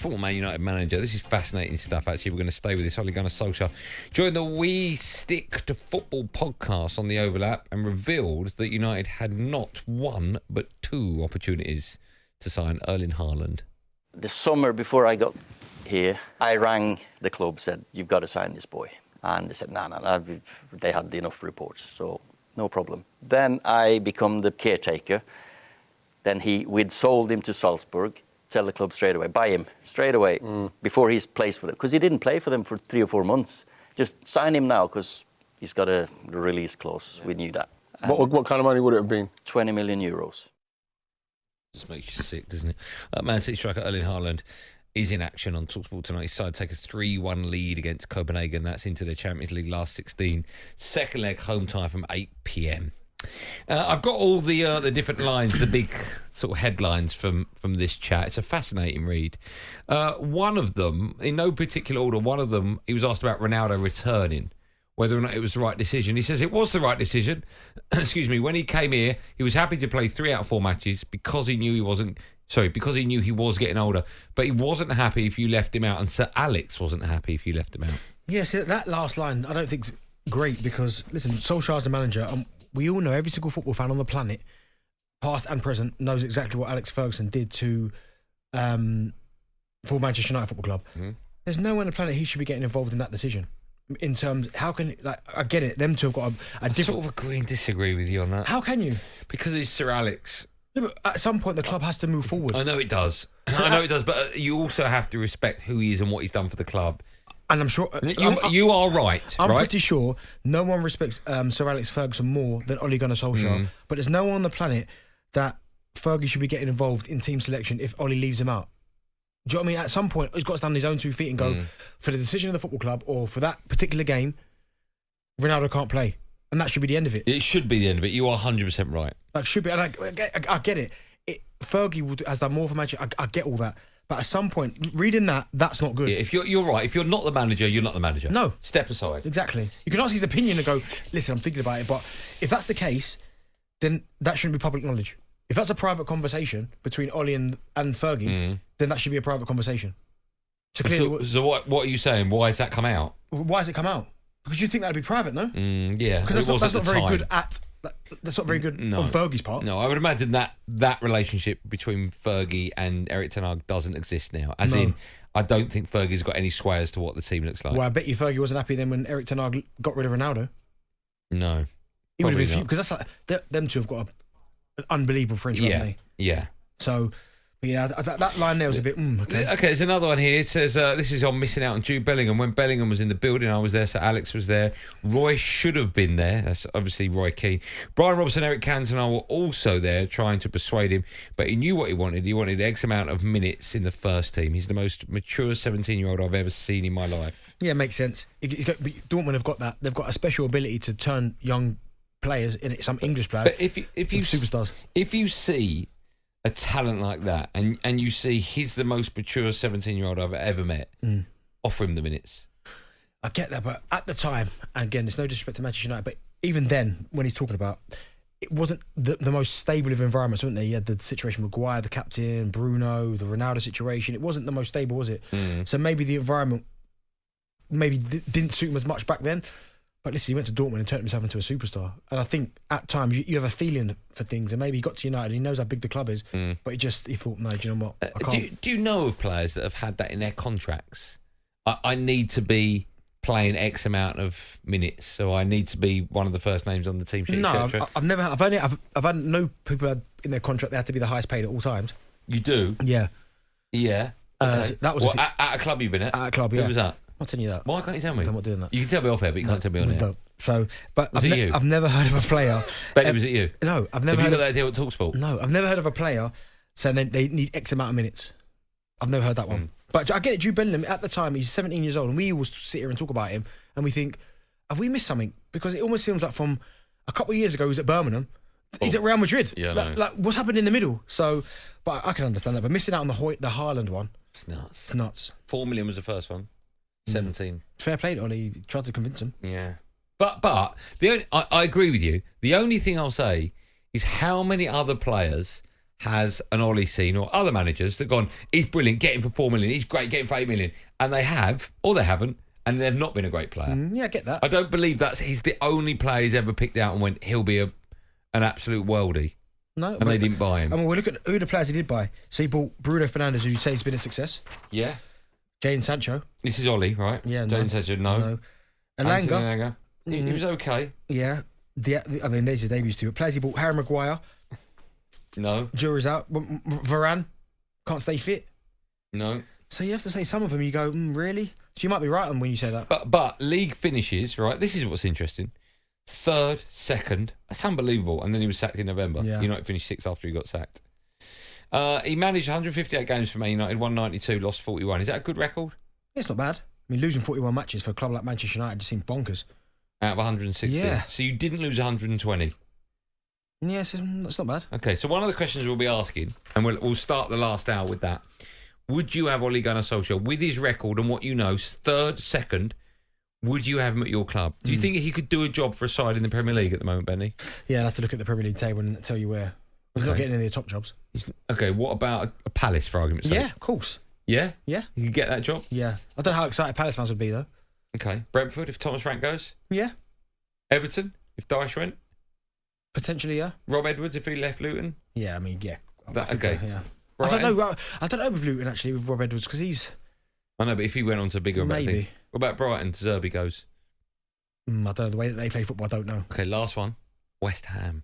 former Man United manager. This is fascinating stuff, actually. We're going to stay with this. Ole Gunner Solskjaer joined the We Stick to Football podcast on the Overlap and revealed that United had not one but two opportunities to sign Erling Haaland. The summer before I got here, I rang the club, said, you've got to sign this boy. And they said, no, they had enough reports, so no problem. Then I become the caretaker. Then we'd sold him to Salzburg, sell the club straight away, buy him straight away before he's plays for them. Because he didn't play for them for 3 or 4 months. Just sign him now because he's got a release clause. Yeah. We knew that. What kind of money would it have been? 20 million euros. Just makes you sick, doesn't it? Man City striker Erling Haaland is in action on talkSPORT tonight. His side take a 3-1 lead against Copenhagen. That's into the Champions League last 16. Second leg home tie from 8 p.m. I've got all the different lines, the big sort of headlines from this chat. It's a fascinating read. One of them, in no particular order, one of them, he was asked about Ronaldo returning, whether or not it was the right decision. He says it was the right decision. Excuse me. When he came here, he was happy to play 3 out of 4 matches because he knew he was getting older. But he wasn't happy if you left him out, and Sir Alex wasn't happy if you left him out. Yes, that last line I don't think's great because, listen, Solskjaer's the manager. We all know, every single football fan on the planet, past and present, knows exactly what Alex Ferguson did to for Manchester United Football Club. Mm-hmm. There's no one on the planet he should be getting involved in that decision. In terms, how can, I get it, them two have got a different... I sort of agree and disagree with you on that. How can you? Because it's Sir Alex. Yeah, but at some point the club has to move forward. I know it does. But you also have to respect who he is and what he's done for the club. And I'm sure... You are right, I'm pretty sure no one respects Sir Alex Ferguson more than Ole Gunnar Solskjaer. But there's no one on the planet that Fergie should be getting involved in team selection if Ole leaves him out. Do you know what I mean? At some point, he's got to stand on his own 2 feet and go, for the decision of the football club or for that particular game, Ronaldo can't play. And that should be the end of it. It should be the end of it. You are 100% right. Like, should be. And I get it. Fergie has done more for Manchester. I get all that. But at some point, reading that's not good. Yeah, if you're right. If you're not the manager, you're not the manager. No. Step aside. Exactly. You can ask his opinion and go, listen, I'm thinking about it. But if that's the case, then that shouldn't be public knowledge. If that's a private conversation between Ollie and Fergie, then that should be a private conversation. So what are you saying? Why has that come out? Why has it come out? Because you think that'd be private, no? Yeah. Because that's not very good at... That's not very good on Fergie's part. No, I would imagine that relationship between Fergie and Erik ten Hag doesn't exist now. As in, I don't think Fergie's got any sway as to what the team looks like. Well, I bet you Fergie wasn't happy then when Erik ten Hag got rid of Ronaldo. No. He would have been... Because that's like... Them two have got an unbelievable friendship, haven't they? Yeah. So... Yeah, that line there was a bit... okay. Okay, there's another one here. It says, this is on missing out on Jude Bellingham. When Bellingham was in the building, I was there, so Alex was there. Roy should have been there. That's obviously Roy Keane. Brian Robson, Eric Cantona were also there trying to persuade him, but he knew what he wanted. He wanted X amount of minutes in the first team. He's the most mature 17-year-old I've ever seen in my life. Yeah, makes sense. Dortmund have got that. They've got a special ability to turn young players, some English players, but if you superstars. If you see a talent like that, and you see he's the most mature 17-year-old I've ever met, offer him the minutes. I get that, but at the time, and again, there's no disrespect to Manchester United, but even then, when he's talking about, it wasn't the most stable of environments, wasn't there? You had the situation with Maguire, the captain, Bruno, the Ronaldo situation. It wasn't the most stable, was it? So maybe the environment didn't suit him as much back then. But listen, he went to Dortmund and turned himself into a superstar. And I think at times you have a feeling for things, and maybe he got to United and he knows how big the club is, but he thought, no, do you know what? I can't. Do you know of players that have had that in their contracts? I need to be playing X amount of minutes, so I need to be one of the first names on the team sheet, etc. I've had no people in their contract they had to be the highest paid at all times. You do? Yeah. Yeah. Okay. That was at a club you've been at? At a club, yeah. Who was that? I'm telling you that. Why can't you tell me? I'm not doing that. You can tell me off air, but you can't tell me on air. So, but you? I've never heard of a player. Bet it was it you? No, I've never. Have you got that deal at talkSPORT? No, I've never heard of a player saying they need X amount of minutes. I've never heard that one. But I get it. Jude Bellingham at the time, he's 17 years old, and we always sit here and talk about him, and we think, have we missed something? Because it almost seems like from a couple of years ago, he was at Birmingham. He's at Real Madrid. Yeah, like what's happened in the middle? So, but I can understand that. But missing out on the Haaland one, it's nuts. 4 million was the first one. 17. Fair play to Ollie. He tried to convince him. Yeah. But I agree with you. The only thing I'll say is how many other players has an Ole seen, or other managers that gone, he's brilliant, get him for 4 million, he's great, get him for 8 million, and they have, or they haven't, and they've not been a great player. Yeah, I get that. I don't believe he's the only player he's ever picked out and went, he'll be an absolute worldie. No, and they didn't buy him. I mean, we look at who the players he did buy. So he bought Bruno Fernandes, who you say has been a success. Yeah. Jadon Sancho. This is Ole, right? Yeah, Jadon Sancho, no. Elanga. He was okay. Yeah. I mean, there's his debuts too. Players he bought: Harry Maguire. No. Jury's out. Varane can't stay fit. No. So you have to say some of them. You go, really? So you might be right on when you say that. But league finishes, right? This is what's interesting. 3rd, 2nd. That's unbelievable. And then he was sacked in November. Yeah. United finished 6th after he got sacked. He managed 158 games for Man United, won 92, lost 41. Is that a good record? It's not bad. I mean, losing 41 matches for a club like Manchester United just seems bonkers. Out of 160. Yeah. So you didn't lose 120. Yes, that's not bad. Okay, so one of the questions we'll be asking, and we'll start the last hour with that. Would you have Ole Gunnar Solskjaer, with his record and what you know, 3rd, 2nd, would you have him at your club? Do you think he could do a job for a side in the Premier League at the moment, Benny? Yeah, I'll have to look at the Premier League table and tell you where. He's not getting any of the top jobs. Okay, what about a Palace, for argument's sake? Yeah, of course. Yeah? Yeah. You could get that job? Yeah. I don't know how excited Palace fans would be, though. Okay. Brentford, if Thomas Frank goes? Yeah. Everton, if Dyche went? Potentially, yeah. Rob Edwards, if he left Luton? Yeah, I mean, yeah. Okay. So, yeah. Brighton? I don't know with Luton, actually, with Rob Edwards, because he's... I know, but if he went on to bigger and better Maybe. things. What about Brighton, Zerbi goes? I don't know. The way that they play football, I don't know. Okay, last one. West Ham.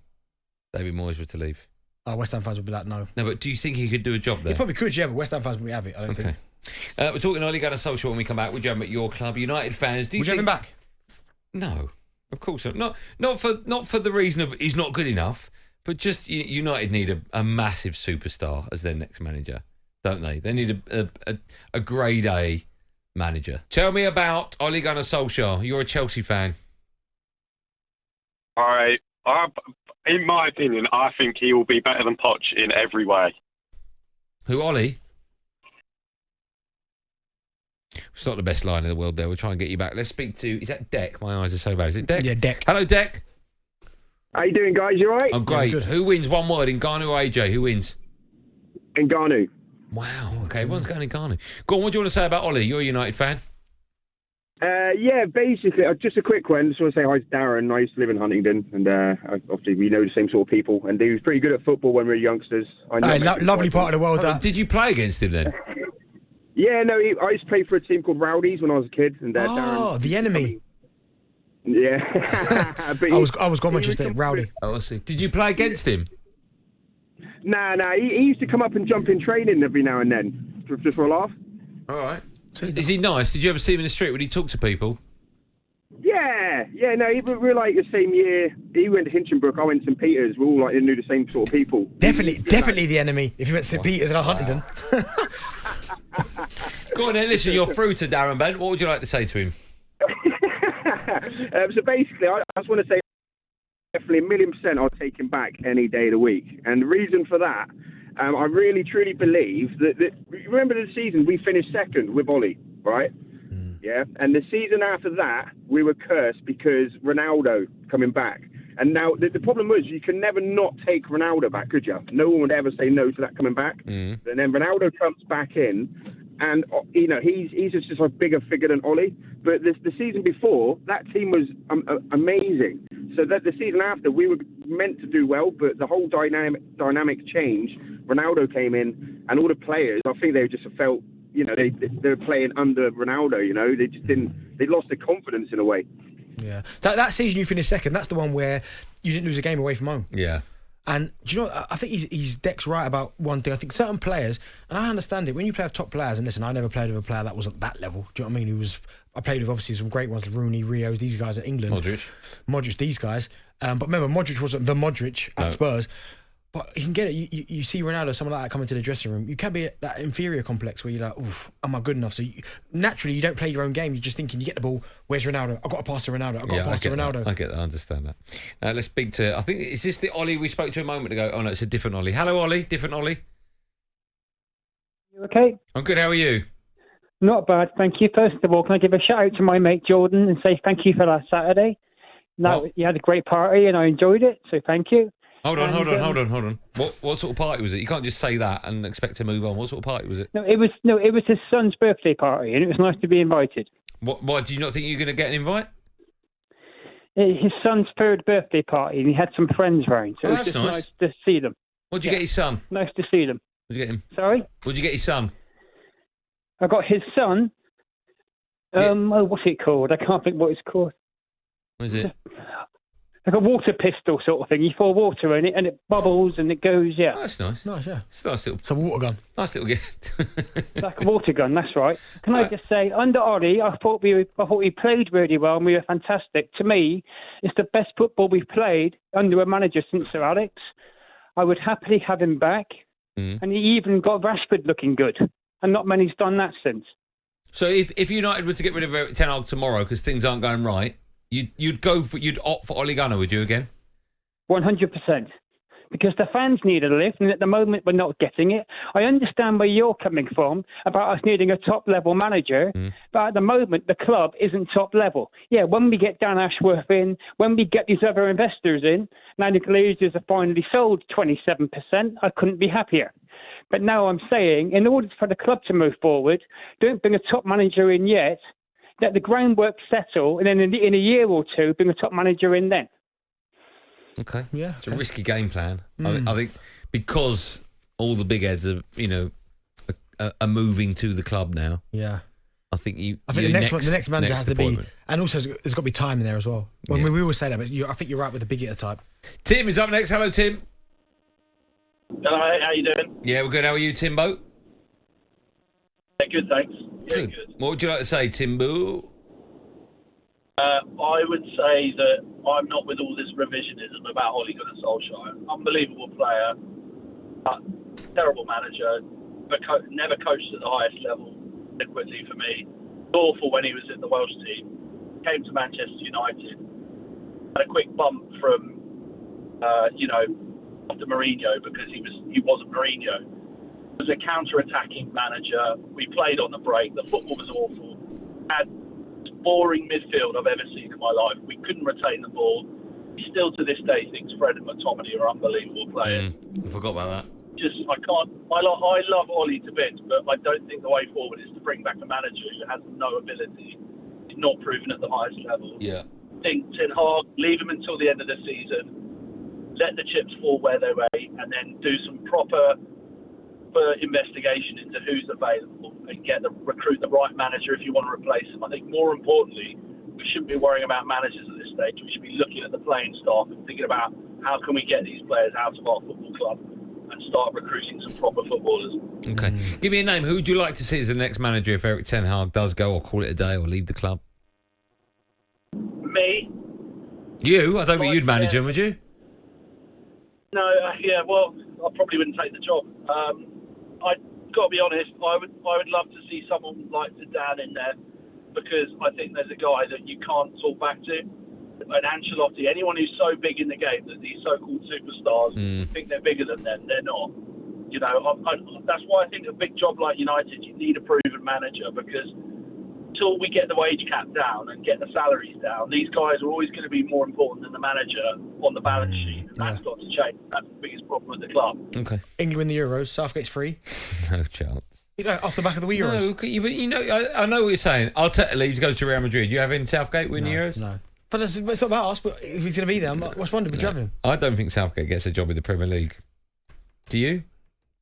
David Moyes were to leave. West Ham fans would be like, no. No, but do you think he could do a job there? He probably could, yeah, but West Ham fans wouldn't have it, I don't think. We're talking Ole Gunnar Solskjaer when we come back. Would you have him at your club? United fans, do you Would you think... have him back? No, of course not. Not for the reason of he's not good enough, but just United need a massive superstar as their next manager, don't they? They need a grade A manager. Tell me about Ole Gunnar Solskjaer. You're a Chelsea fan. All right. In my opinion, I think he will be better than Poch in every way. Who, Ole? It's not the best line in the world there. We'll try and get you back. Let's speak to... Is that Deck? My eyes are so bad. Is it Deck? Yeah, Deck. Hello, Deck. How you doing, guys? You all right? I'm great. Yeah, good. Who wins? One word. Ngannou or AJ? Who wins? Ngannou. Wow. Okay, everyone's going Ngannou. Go on, what do you want to say about Ole? You're a United fan. Yeah, basically, just a quick one. Just want to say hi to Darren. I used to live in Huntingdon, and obviously we know the same sort of people. And he was pretty good at football when we were youngsters. Lovely part of the world, that. Did you play against him then? Yeah, no, I used to play for a team called Rowdies when I was a kid. And Oh, Darren, the enemy. Yeah. But I was gone Manchester, Rowdy. Oh, I see. Did you play against him? Nah. He used to come up and jump in training every now and then, just for a laugh. All right. Is he nice? Did you ever see him in the street? Would he talk to people? Yeah. No, we were like the same year. He went to Hinchinbrook, I went to St Peter's. We all like knew the same sort of people. Definitely the enemy. If you went to St Peter's and Huntingdon. Go on then, listen, you're through to Darren Bent. What would you like to say to him? So basically, I just want to say definitely 1,000,000% I'll take him back any day of the week. And the reason for that, I really, truly believe that remember the season we finished second with Ole, right? Yeah. And the season after that, we were cursed because Ronaldo coming back. And now the problem was you can never not take Ronaldo back, could you? No one would ever say no to that coming back. And then Ronaldo comes back in, and he's just a bigger figure than Ole. But the season before, that team was amazing. So that the season after, we were meant to do well, but the whole dynamic changed. Ronaldo came in, and all the players, I think they just felt, they were playing under Ronaldo. They just didn't. They lost their confidence in a way. Yeah, that season you finished second. That's the one where you didn't lose a game away from home. Yeah. And do you know? I think he's Deck's right about one thing. I think certain players, and I understand it. When you play with top players, and listen, I never played with a player that was at that level. Do you know what I mean? I played with obviously some great ones, Rooney, Rios, these guys at England, Modric, these guys. But remember, Modric wasn't the Modric at Spurs. But you can get it. You see Ronaldo, someone like that, come into the dressing room. You can be at that inferior complex where you're like, oof, am I good enough? So naturally, you don't play your own game. You're just thinking, you get the ball, where's Ronaldo? I've got to pass to Ronaldo. I get that. I understand that. Let's speak to, I think, is this the Ole we spoke to a moment ago? Oh, no, it's a different Ole. Hello, Ole. Different Ole. You okay? I'm good. How are you? Not bad, thank you. First of all, can I give a shout out to my mate Jordan and say thank you for last Saturday? You had a great party and I enjoyed it, so thank you. Hold on. What sort of party was it? You can't just say that and expect to move on. What sort of party was it? No, it was his son's birthday party, and it was nice to be invited. Why do you not think you're going to get an invite? His son's third birthday party, and he had some friends round, so it was that's just nice. nice to see them. What'd you get his son? Nice to see them. What'd you get him? Sorry? What'd you get his son? I got his son. What's it called? I can't think what it's called. What is it? Like a water pistol sort of thing. You pour water in it, and it bubbles, and it goes. Yeah, Oh, that's nice. Nice, yeah. It's a nice little, It's a water gun. nice little gift. like a water gun. That's right. Can I just say, under Ollie, I thought we played really well, and we were fantastic. To me, it's the best football we've played under a manager since Sir Alex. I would happily have him back, and he even got Rashford looking good, and not many's done that since. So if United were to get rid of Erik ten Hag tomorrow because things aren't going right, you'd opt for Ole Gunner, would you again? 100%. Because the fans need a lift, and at the moment we're not getting it. I understand where you're coming from about us needing a top-level manager, but at the moment the club isn't top-level. Yeah, when we get Dan Ashworth in, when we get these other investors in, now the Glazers have finally sold 27%, I couldn't be happier. But now I'm saying, in order for the club to move forward, don't bring a top manager in yet, let the groundwork settle, and then in a year or two, bring a top manager in then. Okay. Yeah. It's a risky game plan. I think because all the big heads are, are moving to the club now. Yeah. I think the next manager has to be, and also there's got to be time in there as well. We always say that, but I think you're right with the big hitter type. Tim is up next. Hello, Tim. Hello, mate. How you doing? Yeah, we're good. How are you, Timbo? Yeah, good, thanks. Yeah, Good. What would you like to say, Timbo? I would say that I'm not with all this revisionism about Ole Gunner Solskjaer. Unbelievable player, terrible manager, but never coached at the highest level adequately for me. Awful when he was in the Welsh team. Came to Manchester United. Had a quick bump from, after Mourinho because he wasn't Mourinho. Was a counter-attacking manager. We played on the break. The football was awful. Had boring midfield I've ever seen in my life. We couldn't retain the ball. He still to this day thinks Fred and McTominay are unbelievable players. I forgot about that. I can't. I love Ollie to bits, but I don't think the way forward is to bring back a manager who has no ability. He's not proven at the highest level. Yeah. I think Ten Hag, leave him until the end of the season. Let the chips fall where they may, and then do some proper investigation into who's available and recruit the right manager if you want to replace him. I think more importantly, we shouldn't be worrying about managers at this stage. We should be looking at the playing staff and thinking about how can we get these players out of our football club and start recruiting some proper footballers. Okay. Give me a name. Who would you like to see as the next manager if Erik ten Hag does go or call it a day or leave the club? Me? You? I don't think you'd manage him, would you? No, well, I probably wouldn't take the job. I've got to be honest, I would love to see someone like Dan in there because I think there's a guy that you can't talk back to. An Ancelotti, anyone who's so big in the game that these so-called superstars think they're bigger than them, they're not. That's why I think a big job like United, you need a proven manager because until we get the wage cap down and get the salaries down, these guys are always going to be more important than the manager on the balance sheet. That's got to change. That's the biggest problem with the club. Okay. England win the Euros. Southgate's free. No chance. Off the back of the Euros. No, I know what you're saying. Arteta goes to Real Madrid. You having Southgate win the Euros? No. But it's not about us, but if he's going to be there, what's wonder would you have him? I don't think Southgate gets a job in the Premier League. Do you?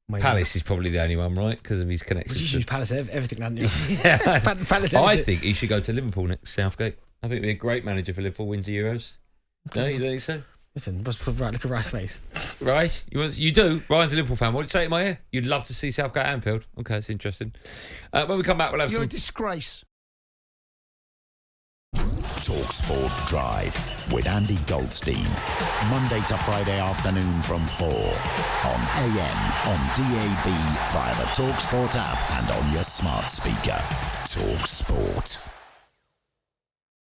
Maybe. Palace is probably the only one, right? Because of his connections. You should use Palace everything, hadn't you? Yeah. Palace I think he should go to Liverpool next, Southgate. I think he'd be a great manager for Liverpool, wins the Euros. Okay. No, you don't think so? Listen, look at Rice's face. Right? You do? Ryan's a Liverpool fan. What did you say in my ear? You'd love to see Southgate at Anfield. Okay, that's interesting. When we come back, we'll have You're some... a disgrace. talkSPORT Drive with Andy Goldstein. Monday to Friday afternoon from 4 on AM, on DAB, via the talkSPORT app and on your smart speaker. talkSPORT.